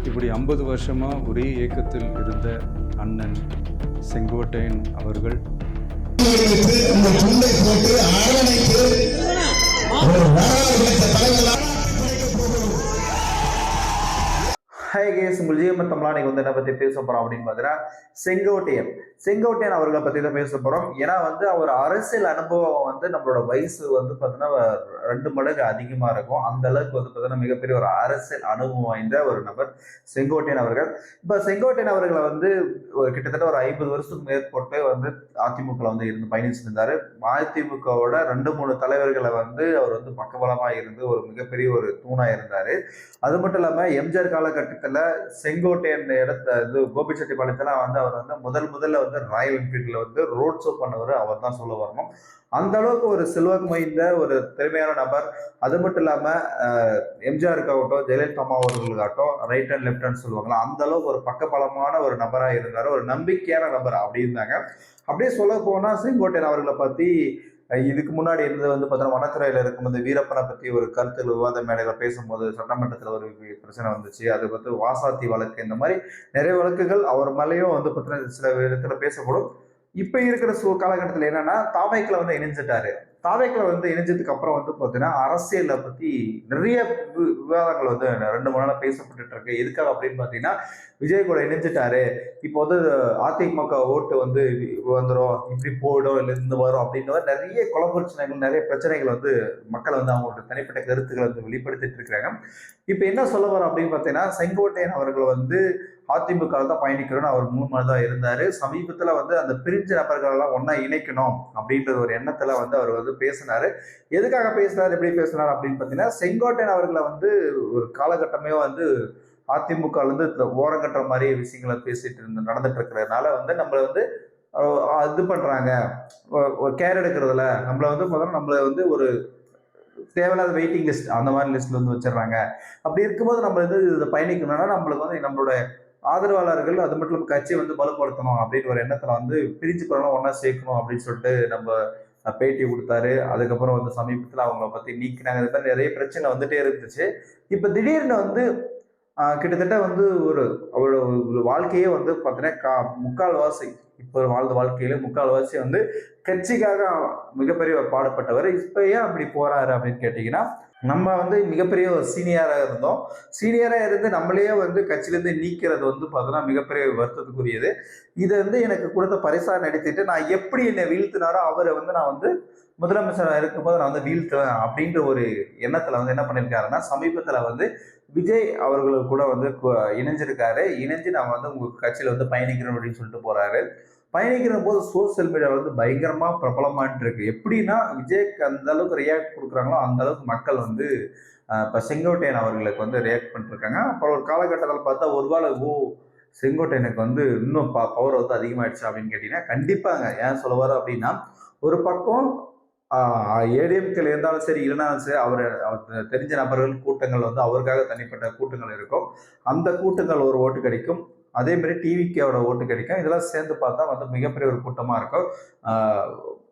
இப்படி 50 வருஷமாக ஒரே இயக்கத்தில் இருந்த அண்ணன் செங்கோட்டையன் அவர்கள் ஹாய் கேஸ், உங்கள் ஜிஎம் தமிழா நீங்க வந்து என்ன பத்தி பேச போறோம் அப்படின்னு பாத்தீங்கன்னா செங்கோட்டையன் அவர்களை பத்தி தான் பேச போறோம். ஏன்னா அவர் அரசியல் அனுபவம் நம்மளோட வயசு பாத்தீங்கன்னா 2 மடங்கு அதிகமா இருக்கும். அந்த அளவுக்கு பாத்தீங்கன்னா மிகப்பெரிய ஒரு அரசியல் அனுபவம் வாய்ந்த ஒரு நபர் செங்கோட்டையன் அவர்கள். இப்ப செங்கோட்டையன் அவர்களை ஒரு கிட்டத்தட்ட ஒரு 50 வருஷத்துக்கு மேற்பட்டு அதிமுக இருந்து பயணிச்சிருந்தாரு. அதிமுகவோட 2-3 தலைவர்களை அவர் பக்கபலமா இருந்து ஒரு மிகப்பெரிய ஒரு தூணா இருந்தாரு. அது மட்டும் இல்லாம எம்ஜிஆர் காலகட்டத்தில் செங்கோட்டையன் இடத்த கோபிச்செட்டிப்பாளையத்துல அவர் முதல்ல ராயல் என்ஃபீல்ட்ல ரோட் ஷோ பண்ணவர் அவர் தான் சொல்ல வரணும். அந்த அளவுக்கு ஒரு செல்வாக்கு வாய்ந்த ஒரு திறமையான நபர். அது மட்டும் இல்லாம எம்ஜிஆருக்காகட்டும் ஜெயலலிதா அம்மா அவர்களுக்காகட்டும் ரைட் அண்ட் லெஃப்ட் ஹேண்ட் சொல்லுவாங்களா, அந்த அளவுக்கு ஒரு பக்கபலமான ஒரு நபரா இருந்தாரு. ஒரு நம்பிக்கையான நபர் அப்படி இருந்தாங்க. அப்படியே சொல்ல போனா செங்கோட்டையன் அவர்களை பத்தி இதுக்கு முன்னாடி இருந்து பார்த்தோன்னா வனத்துறையில இருக்கும்போது வீரப்பனை பத்தி ஒரு கருத்து விவாத மேடைகள் பேசும்போது சட்டமன்றத்தில் ஒரு பிரச்சனை வந்துச்சு. அது வாசாத்தி வழக்கு, இந்த மாதிரி நிறைய வழக்குகள் அவர் மேலேயும் பார்த்தீங்கன்னா சில இடத்துல பேசப்படும். இப்ப இருக்கிற காலகட்டத்தில் என்னன்னா தாவைக்குல இணைஞ்சிட்டாரு. தாவைக்குல இணைஞ்சதுக்கு அப்புறம் பார்த்தீங்கன்னா அரசியலை பத்தி நிறைய விவாதங்கள் 2-3 நாளா பேசப்பட்டு இருக்கு. எதுக்காக அப்படின்னு பாத்தீங்கன்னா விஜய் கூட இணைஞ்சிட்டாரு, இப்போ அதிமுக ஓட்டு வந்துடும், இப்படி போயிடும், இல்லை இருந்து வரும் அப்படின்னு நிறைய குலப்பிரச்சனைகள் நிறைய பிரச்சனைகள் மக்கள் அவங்களோட தனிப்பட்ட கருத்துக்களை வெளிப்படுத்திட்டு இருக்கிறாங்க. இப்ப என்ன சொல்ல வரோம் அப்படின்னு பாத்தீங்கன்னா செங்கோட்டையன் அவர்கள் அதிமுக தான் பயணிக்கணும்னு அவர் முன்மனதா இருந்தாரு. சமீபத்துல அந்த பிரிஞ்ச நபர்கள் எல்லாம் ஒன்னா இணைக்கணும் அப்படின்ற ஒரு எண்ணத்துல அவர் பேசினாரு. எதுக்காக பேசினாரு, எப்படி பேசினார் அப்படின்னு பாத்தீங்கன்னா செங்கோட்டையன் அவர்களை ஒரு காலகட்டமே அதிமுக ஓரங்கட்டுற மாதிரி விஷயங்களை பேசிட்டு நடந்துட்டு இருக்கிறதுனால நம்மள இது பண்றாங்க, கேர் எடுக்கிறதுல நம்மள முதல்ல நம்மள ஒரு தேவையில்லாத வெயிட்டிங் லிஸ்ட் அந்த மாதிரி லிஸ்ட்ல வச்சிடறாங்க. அப்படி இருக்கும்போது நம்ம இதை பயணிக்கணும்னா நம்மளுக்கு நம்மளோட ஆதரவாளர்கள் அது மட்டும் இல்லாம கட்சியை பலப்படுத்தணும் அப்படின்னு ஒரு எண்ணத்துல பிரிஞ்சு போறோம் ஒன்னா சேர்க்கணும் அப்படின்னு சொல்லிட்டு நம்ம பேட்டி கொடுத்தாரு. அதுக்கப்புறம் சமீபத்துல அவங்கள பத்தி நீக்கினாங்க. இது மாதிரி நிறைய பிரச்சனை வந்துட்டே இருந்துச்சு. இப்ப திடீர்னு கிட்டத்தட்ட ஒரு அவரோட ஒரு வாழ்க்கையே பார்த்தீங்கன்னா முக்கால்வாசி இப்போ வாழ்ந்த வாழ்க்கையில முக்கால்வாசி கட்சிக்காக மிகப்பெரிய பாடுபட்டவர். இப்ப ஏன் அப்படி போறாரு அப்படின்னு கேட்டீங்கன்னா, நம்ம மிகப்பெரிய ஒரு சீனியரா இருந்தோம். சீனியரா இருந்து நம்மளே கட்சியிலிருந்து நீக்கிறது பார்த்தோன்னா மிகப்பெரிய வருத்தத்துக்குரியது. இதை எனக்கு கொடுத்த பரிசா நடித்துட்டு நான் எப்படி என்னை வீழ்த்தினாரோ அவரை நான் முதலமைச்சராக இருக்கும்போது நான் வீழ்த்துவேன் அப்படின்ற ஒரு எண்ணத்துல என்ன பண்ணியிருக்காருன்னா சமீபத்துல விஜய் அவர்கள் கூட இணைஞ்சிருக்காரு. இணைஞ்சு நான் உங்க கட்சியில பயணிக்கிறேன் அப்படின்னு சொல்லிட்டு போறாரு. பயணிக்கிற போது சோசியல் மீடியாவில் பயங்கரமா பிரபலமாட்டு இருக்கு. எப்படின்னா விஜய்க்கு அந்த அளவுக்கு ரியாக்ட் கொடுக்குறாங்களோ அந்த அளவுக்கு மக்கள் இப்ப செங்கோட்டையன் அவர்களுக்கு ரியாக்ட் பண்ணிருக்காங்க. அப்புறம் ஒரு காலகட்டத்தில் பார்த்தா ஒருவேளை செங்கோட்டையனுக்கு இன்னும் பவர் அதிகமாயிடுச்சு அப்படின்னு கேட்டீங்கன்னா கண்டிப்பாங்க. ஏன் சொல்ல வரோம் அப்படின்னா, ஒரு பக்கம் ஏடிஎம்கேல இருந்தாலும் சரி இல்லைனாலும் சரி அவர் தெரிஞ்ச நபர்கள் கூட்டங்கள் அவருக்காக தனிப்பட்ட கூட்டங்கள் இருக்கும். அந்த கூட்டங்கள் ஒரு ஓட்டு கிடைக்கும். அதே மாதிரி டிவிக்கோட ஓட்டு கிடைக்கும். இதெல்லாம் சேர்ந்து பார்த்தா மிகப்பெரிய ஒரு கூட்டமா இருக்கும்.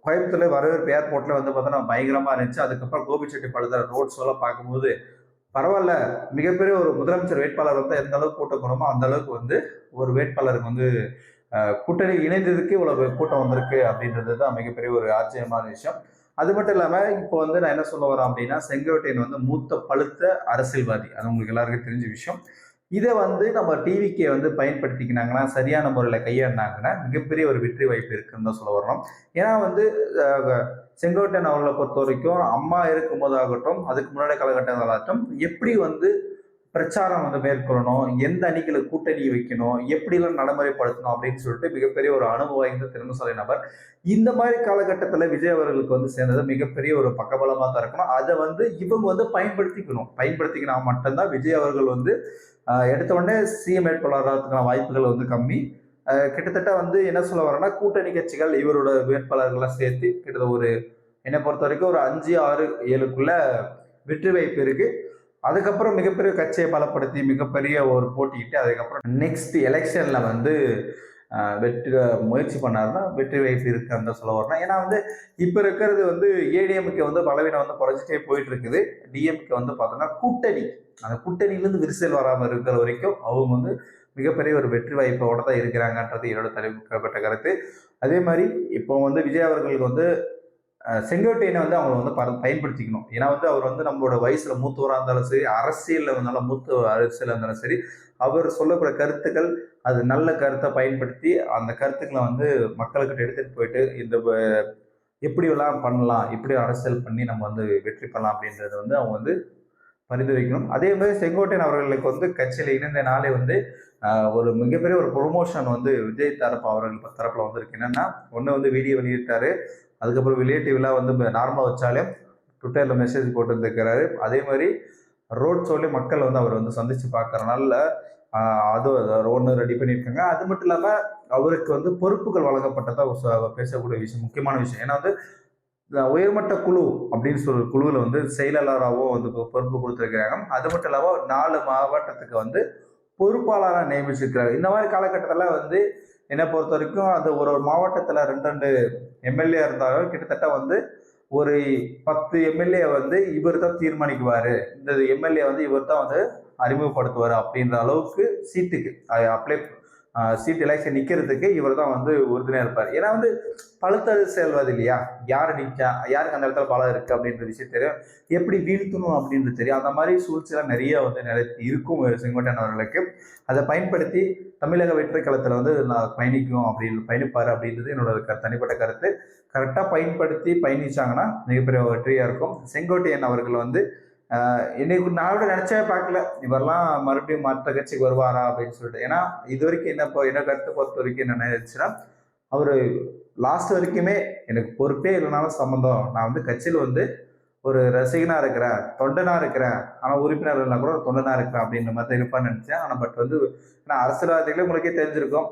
கோயம்புத்தூர்ல வரவேற்பு ஏர்போர்ட்ல பார்த்தோன்னா பயங்கரமா இருந்துச்சு. அதுக்கப்புறம் கோபிச்செட்டிப்பாளையத்துல ரோட் ஷோலாம் பார்க்கும்போது பரவாயில்ல, மிகப்பெரிய ஒரு முதலமைச்சர் வேட்பாளர் எந்த அளவுக்கு கூட்டம் கூடமோ அந்த அளவுக்கு ஒரு வேட்பாளருக்கு கூட்டணி இணைந்ததுக்கு இவ்வளவு கூட்டம் வந்திருக்கு அப்படின்றது தான் மிகப்பெரிய ஒரு ஆச்சரியமான விஷயம். அது மட்டும் இல்லாம இப்போ நான் என்ன சொல்ல வரேன் அப்படின்னா செங்கோட்டையன் மூத்த பழுத்த அரசியல்வாதி. அது உங்களுக்கு எல்லாருக்கும் தெரிஞ்ச விஷயம். இதை நம்ம டிவிக்கே பயன்படுத்திக்கினாங்கன்னா சரியான முறையில் கையாடினாங்கன்னா மிகப்பெரிய ஒரு வெற்றி வாய்ப்பு இருக்குன்னு தான் சொல்ல வரணும். ஏன்னா செங்கோட்டையன் அவர்களை பொறுத்த வரைக்கும் அம்மா இருக்கும் போதாகட்டும் அதுக்கு முன்னாடி காலகட்டங்களாகட்டும் எப்படி பிரச்சாரம் மேற்கொள்ளணும், எந்த அணிகளை கூட்டணி வைக்கணும், எப்படிலாம் நடைமுறைப்படுத்தணும் அப்படின்னு சொல்லிட்டு மிகப்பெரிய ஒரு அனுபவம் வாய்ந்த திறமைசாலி நபர். இந்த மாதிரி காலகட்டத்தில் விஜய் அவர்களுக்கு சேர்ந்தது மிகப்பெரிய ஒரு பக்கபலமாக தான் இருக்கணும். அதை இவங்க பயன்படுத்திக்கினா மட்டும்தான் விஜய் அவர்கள் எடுத்த உடனே சிஎம் வேட்பாளராகிறதுக்கான வாய்ப்புகள் கம்மி. கிட்டத்தட்ட என்ன சொல்ல வரேன்னா கூட்டணி கட்சிகள் இவரோட வேட்பாளர்கள்லாம் சேர்த்து கிட்டத்தட்ட ஒரு என்னை பொறுத்த வரைக்கும் ஒரு 5, 6, 7க்குள்ள வெற்றி வாய்ப்பு இருக்கு. அதுக்கப்புறம் மிகப்பெரிய கட்சியை பலப்படுத்தி மிகப்பெரிய ஒரு போட்டிக்கிட்டு அதுக்கப்புறம் நெக்ஸ்ட் எலெக்ஷன்ல வெற்றி முயற்சி பண்ணாருன்னா வெற்றி வாய்ப்பு இருக்குன்னு தான் சொல்ல வரணும். ஏன்னா வந்து இப்போ இருக்கிறது வந்து ஏடிஎம்கே வந்து பலவீனம் வந்து குறைஞ்சிட்டே போயிட்டு இருக்குது. டிஎம்கே வந்து பார்த்தோன்னா கூட்டணி, அந்த கூட்டணியிலேருந்து விரிசல் வராமல் இருக்கிற வரைக்கும் அவங்க வந்து மிகப்பெரிய ஒரு வெற்றி வாய்ப்போட தான் இருக்கிறாங்கன்றது என்னோட தனிப்பட்ட கருத்து. அதே மாதிரி இப்போ வந்து விஜய் அவர்களுக்கு வந்து செங்கோட்டையனை வந்து அவங்க வந்து பயன்படுத்திக்கணும். ஏன்னா வந்து அவர் வந்து நம்மளோட வயசுல மூத்தவராக இருந்தாலும் சரி, அரசியலில் இருந்தாலும் மூத்த அரசியல் இருந்தாலும் சரி, அவர் சொல்லக்கூடிய கருத்துக்கள் அது நல்ல கருத்தை பயன்படுத்தி அந்த கருத்துக்களை வந்து மக்கள்கிட்ட எடுத்துட்டு போயிட்டு எப்படி எல்லாம் பண்ணலாம், இப்படி அரசியல் பண்ணி நம்ம வந்து வெற்றி பண்ணலாம் அப்படின்றத வந்து அவங்க வந்து பரிந்துரைக்கணும். அதே மாதிரி செங்கோட்டையன் அவர்களுக்கு வந்து கட்சியில் இணைந்த நாளே வந்து ஒரு மிகப்பெரிய ஒரு ப்ரொமோஷன் வந்து விஜய் தரப்பு அவர்கள் தரப்புல வந்திருக்கு. என்னன்னா ஒன்று வந்து வீடியோ வெளியிட்டாரு, அதுக்கப்புறம் வில்லேஜ் டிவிலாம் வந்து நார்மலாக வச்சாலே ட்விட்டரில் மெசேஜ் போட்டுருந்துருக்கிறாரு. அதே மாதிரி ரோட் ஷோலே மக்கள் வந்து அவர் வந்து சந்திச்சு பார்க்கறனால அது ஒன்று ரெடி பண்ணியிருக்காங்க. அது மட்டும் இல்லாமல் அவருக்கு வந்து பொறுப்புகள் வழங்கப்பட்டதாக பேசக்கூடிய விஷயம், முக்கியமான விஷயம். ஏன்னா வந்து உயர்மட்ட குழு அப்படின்னு சொல்ற குழுவில் வந்து செயலாளராகவும் வந்து பொறுப்பு கொடுத்துருக்கிறாங்க. அது மட்டும் இல்லாமல் 4 மாவட்டத்துக்கு வந்து பொறுப்பாளராக நியமிச்சிருக்கிறாங்க. இந்த மாதிரி காலகட்டத்தில் வந்து என்னை பொறுத்த வரைக்கும் அந்த ஒரு மாவட்டத்தில் 2 எம்எல்ஏ இருந்தாலும் கிட்டத்தட்ட வந்து ஒரு 10 எம்எல்ஏ வந்து இவர் தான் தீர்மானிக்குவார், இந்த எம்எல்ஏ வந்து இவர் தான் வந்து அறிமுகப்படுத்துவார் அப்படின்ற அளவுக்கு சீட்டுக்கு அப்ளை சீட் எலெக்ஷன் நிற்கிறதுக்கு இவர் தான் வந்து உறுதுணையாக இருப்பார். ஏன்னா வந்து பழுத்தது செல்வது இல்லையா, யார் நிற்கா, யாருக்கு அந்த இடத்துல பலம் இருக்குது அப்படின்ற விஷயம் தெரியும், எப்படி வீழ்த்தணும் அப்படின்றது தெரியும். அந்த மாதிரி சூழ்ச்சியெல்லாம் நிறைய வந்து இருக்கும் செங்கோட்டையன் அவர்களுக்கு. அதை பயன்படுத்தி தமிழக வெற்றி களத்தில் வந்து நான் பயணிப்பார் அப்படின்றது என்னோட தனிப்பட்ட கருத்து. கரெக்டாக பயணிச்சாங்கன்னா மிகப்பெரிய வெற்றியாக இருக்கும். செங்கோட்டையன் அவர்கள் வந்து இன்னைக்கு நான் கூட நினைச்சே பார்க்கல இவரெல்லாம் மறுபடியும் மற்ற கட்சிக்கு வருவாரா அப்படின்னு சொல்லிட்டு. ஏன்னா இது வரைக்கும் என்ன கருத்தை பொறுத்த வரைக்கும் என்ன நினைச்சுன்னா, அவரு லாஸ்ட் வரைக்குமே எனக்கு பொறுப்பே இல்லைனாலும் சம்மந்தம், நான் வந்து கட்சியில் வந்து ஒரு ரசிகனா இருக்கிறேன், தொண்டனா இருக்கிறேன், ஆனால் உறுப்பினர் இல்லைனா கூட தொண்டனா இருக்கிறேன் அப்படின்ற மாதிரி இருப்பான்னு நினைச்சேன். ஆனால் பட் வந்து நான் அரசியல்வாதிகளே உங்களுக்கே தெரிஞ்சிருக்கும்,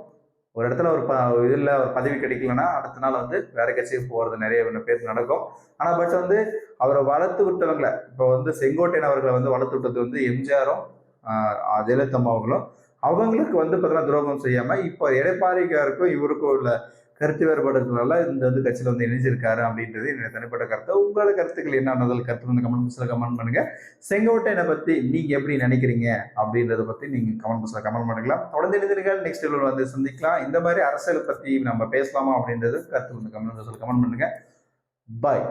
ஒரு இடத்துல ஒரு இதில் ஒரு பதவி கிடைக்கலன்னா அடுத்த நாள் வந்து வேற கட்சிக்கு போகிறது நிறைய பேர் நடக்கும். ஆனால் பட் வந்து அவரை வளர்த்து விட்டவங்களை, இப்போ வந்து செங்கோட்டையன் அவர்களை வந்து வளர்த்து விட்டது வந்து எம்ஜிஆரும் ஜெயலலிதா அவங்களும். அவங்களுக்கு வந்து பார்த்தீங்கன்னா துரோகம் செய்யாமல் இப்போ எடப்பாடிக்காருக்கும் இவருக்கும் உள்ள கருத்து வேறுபாடுகளால இந்த வந்து கட்சியில் வந்து இணைஞ்சிருக்காரு அப்படின்றது என்னுடைய தனிப்பட்ட கருத்து. உங்களோட கருத்துக்கள் என்ன கருத்து வந்து கமெண்ட் பாக்ஸில் கமெண்ட் பண்ணுங்க. செங்கோட்டையனை பற்றி நீங்க எப்படி நினைக்கிறீங்க அப்படின்றத பற்றி நீங்க கமெண்ட் பாக்ஸில் கமெண்ட் பண்ணிக்கலாம். தொடர்ந்து இணைந்திருங்கள். நெக்ஸ்ட் வீடியோவில் வந்து சந்திக்கலாம். இந்த மாதிரி அரசியல் பற்றி நம்ம பேசலாமா அப்படின்றது கருத்து வந்து கமெண்ட் பாக்ஸில் கமெண்ட் பண்ணுங்க. பாய்.